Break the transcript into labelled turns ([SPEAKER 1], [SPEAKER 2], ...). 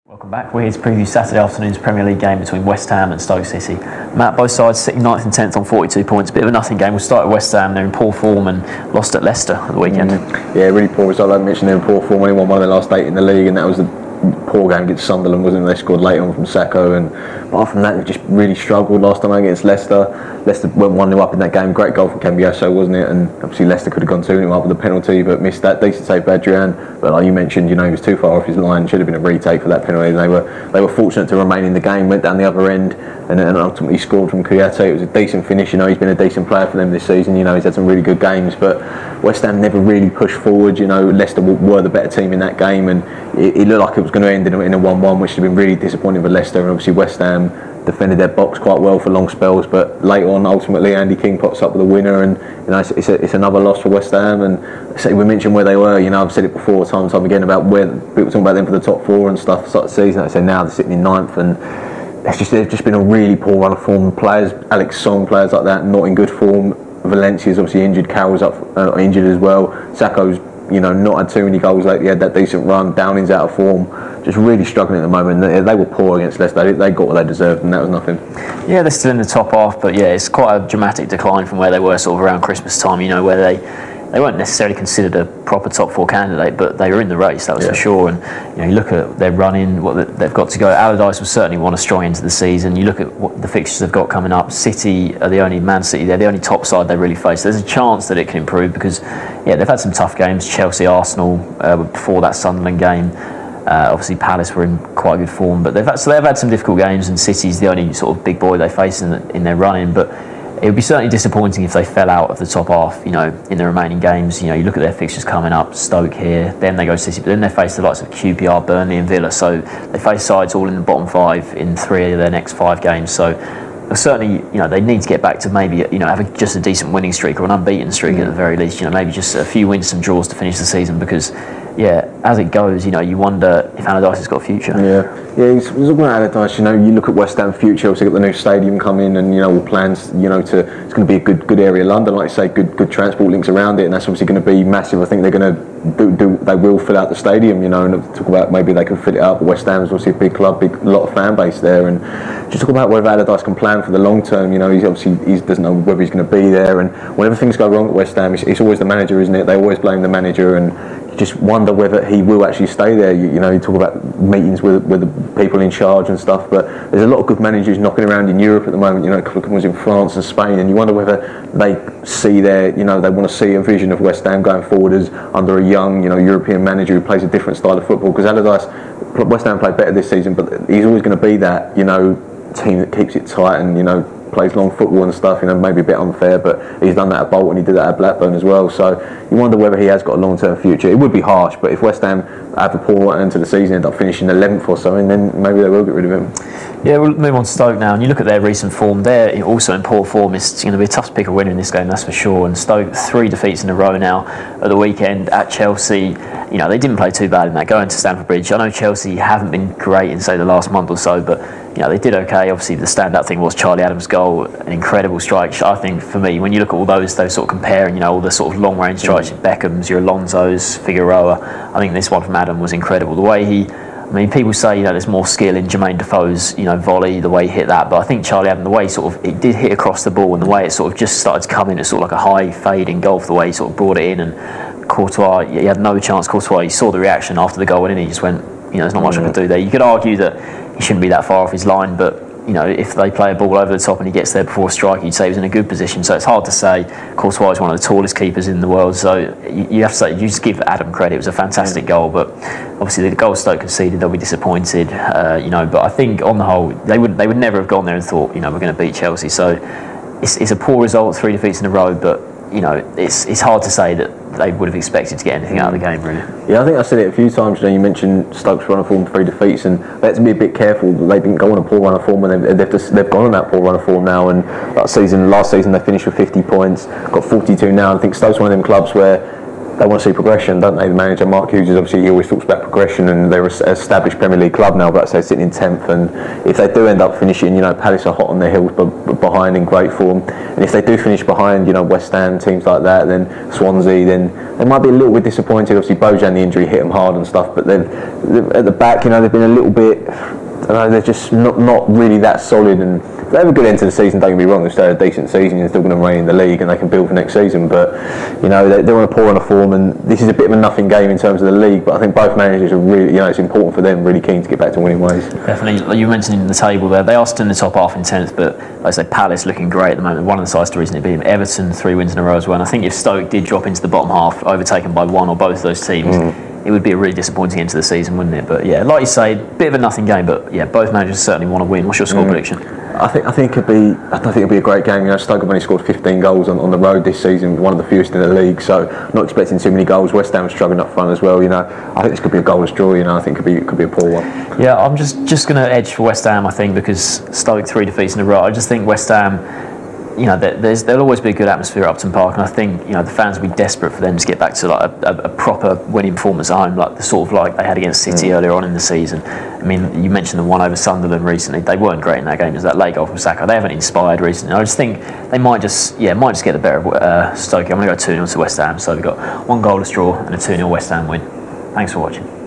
[SPEAKER 1] Welcome back. We're here to preview Saturday afternoon's Premier League game between West Ham and Stoke City. Matt, both sides sitting 9th and 10th on 42 points. Bit of a nothing game. We'll start at West Ham. They're in poor form and lost at Leicester at the weekend.
[SPEAKER 2] Yeah, really poor result. Like I mentioned, they're in poor form. Only won one of their last 8 in the league, and that was the poor game against Sunderland, wasn't it? They scored late on from Sacco, and apart from that, they just really struggled last time against Leicester. Leicester went 1-0 up in that game. Great goal from Cambiasso, wasn't it? And obviously Leicester could have gone 2-0 up with a penalty, but missed that. Decent save by Adrian, but like you mentioned, he was too far off his line. Should have been a retake for that penalty. They were fortunate to remain in the game. Went down the other end and ultimately scored from Kouyaté. It was a decent finish. He's been a decent player for them this season. He's had some really good games, but West Ham never really pushed forward. Leicester were the better team in that game, and it looked like it was going to end in a 1-1, which would have been really disappointing for Leicester. And obviously West Ham defended their box quite well for long spells, but late on, ultimately Andy King pops up with a winner, and it's another loss for West Ham. And we mentioned where they were. I've said it before, time and time again, about where people talking about them for the top 4 and stuff. Start the season, I say now they're sitting in 9th, and they've just been a really poor run of form. Players, Alex Song, players like that, not in good form. Valencia's obviously injured. Carroll's injured as well. Sacco's not had too many goals lately. He had that decent run. Downing's out of form. Just really struggling at the moment. They were poor against Leicester. They got what they deserved, and that was nothing. Yeah,
[SPEAKER 1] they're still in the top half, but it's quite a dramatic decline from where they were sort of around Christmas time. Where they weren't necessarily considered a proper top 4 candidate, but they were in the race, that was for sure. And you look at their running, what they've got to go. Allardyce will certainly want a strong end to the season. You look at what the fixtures they've got coming up. City are the only Man City. They're the only top side they really face. There's a chance that it can improve because they've had some tough games. Chelsea, Arsenal before that Sunderland game. Obviously Palace were in quite good form, but they've had some difficult games, and City's the only sort of big boy they face in their running. But it would be certainly disappointing if they fell out of the top half, in the remaining games. You look at their fixtures coming up, Stoke here, then they go to City, but then they face the likes of QPR, Burnley and Villa. So they face sides all in the bottom 5 in 3 of their next 5 games. So certainly, they need to get back to maybe, having just a decent winning streak or an unbeaten streak at the very least. Maybe just a few wins, some draws to finish the season, because as it goes, you wonder if Allardyce has got a future.
[SPEAKER 2] He's talking about Allardyce. You look at West Ham future. Obviously, got the new stadium coming, and all plans. It's going to be a good area of London, like you say, good transport links around it, and that's obviously going to be massive. I think they're going to they will fill out the stadium. And talk about maybe they can fill it up. But West Ham is obviously a big club, a lot of fan base there, and just talk about whether Allardyce can plan for the long term. He doesn't know whether he's going to be there, and whenever things go wrong at West Ham, it's always the manager, isn't it? They always blame the manager, and just wonder whether he will actually stay there. You talk about meetings with the people in charge and stuff, but there's a lot of good managers knocking around in Europe at the moment. A couple of companies in France and Spain, and you wonder whether they see they want to see a vision of West Ham going forward as under a young, European manager who plays a different style of football. Because Allardyce, West Ham played better this season, but he's always going to be that, team that keeps it tight and plays long football and stuff. Maybe a bit unfair, but he's done that at Bolton. He did that at Blackburn as well. So you wonder whether he has got a long-term future. It would be harsh, but if West Ham have a poor end to the season, end up finishing 11th or something, then maybe they will get rid of him.
[SPEAKER 1] We'll move on to Stoke now, and you look at their recent form. They're also in poor form. It's going to be tough to pick a winner in this game, that's for sure. And Stoke, 3 defeats in a row now at the weekend at Chelsea. They didn't play too bad in that going to Stamford Bridge. I know Chelsea haven't been great in, say, the last month or so, but they did okay. Obviously, the standout thing was Charlie Adams' goal, an incredible strike. I think for me, when you look at all those sort of comparing, all the sort of long-range strikes, Beckham's, your Alonso's, Figueroa, I think this one from Adam was incredible. The way people say there's more skill in Jermaine Defoe's volley, the way he hit that, but I think Charlie Adam, the way it did hit across the ball, and the way it sort of just started to come in, it's sort of like a high fade in golf, the way he sort of brought it in, and Courtois, he had no chance. Courtois, you saw the reaction after the goal, and he just went, there's not much I can do there. You could argue that he shouldn't be that far off his line, but if they play a ball over the top and he gets there before a strike, you'd say he was in a good position. So it's hard to say. Courtois is one of the tallest keepers in the world, so you have to say, you just give Adam credit. It was a fantastic goal, but obviously the goal Stoke conceded, they'll be disappointed. But I think on the whole, they would never have gone there and thought, we're going to beat Chelsea. So it's a poor result, 3 defeats in a row, but it's hard to say that they would have expected to get anything out of the game, really.
[SPEAKER 2] I think I said it a few times. You mentioned Stoke's run of form, 3 defeats, and they had to be a bit careful that they didn't go on a poor run of form, and they've gone on that poor run of form now. And last season they finished with 50 points, got 42 now. I think Stoke's one of them clubs where they want to see progression, don't they? The manager Mark Hughes, obviously, he always talks about progression, and they're an established Premier League club now, but they're sitting in 10th, and if they do end up finishing, you know, Palace are hot on their heels, but behind in great form, and if they do finish behind, you know, West Ham, teams like that, then Swansea, then they might be a little bit disappointed. Obviously, Bojan, the injury hit them hard and stuff, but then at the back, you know, they've been a little bit, I don't know, they're just not really that solid, and if they have a good end to the season, don't get me wrong, if they have a decent season, they're still going to reign in the league and they can build for next season, but you know, they're on a poor run of form, and this is a bit of a nothing game in terms of the league, but I think both managers are really, you know, it's important for them, really keen to get back to winning ways.
[SPEAKER 1] Definitely. Like you mentioned in the table there, they are still in the top half in 10th, but like I said, Palace looking great at the moment. One of the sides to recently beat Everton 3 wins in a row as well, and I think if Stoke did drop into the bottom half, overtaken by one or both of those teams, it would be a really disappointing end to the season, wouldn't it? But yeah, like you say, bit of a nothing game, but yeah, both managers certainly want to win. What's your score prediction?
[SPEAKER 2] I think it'd be. I don't think it'll be a great game. You know, Stoke have only scored 15 goals on the road this season, one of the fewest in the league. So not expecting too many goals. West Ham struggling up front as well. You know, I think this could be a goalless draw. You know, I think it could be a poor one.
[SPEAKER 1] Yeah, I'm just going to edge for West Ham. I think because Stoke 3 defeats in a row. I just think West Ham. You know, there'll always be a good atmosphere at Upton Park, and I think, you know, the fans will be desperate for them to get back to like a proper winning performance at home, like the sort of like they had against City earlier on in the season. I mean, you mentioned the one over Sunderland recently. They weren't great in that game. It was that late goal from Saka. They haven't inspired recently. I just think they might just get the better of Stoke. I'm going to go 2-0 to West Ham. So we've got 1 goalless draw and a 2-0 West Ham win. Thanks for watching.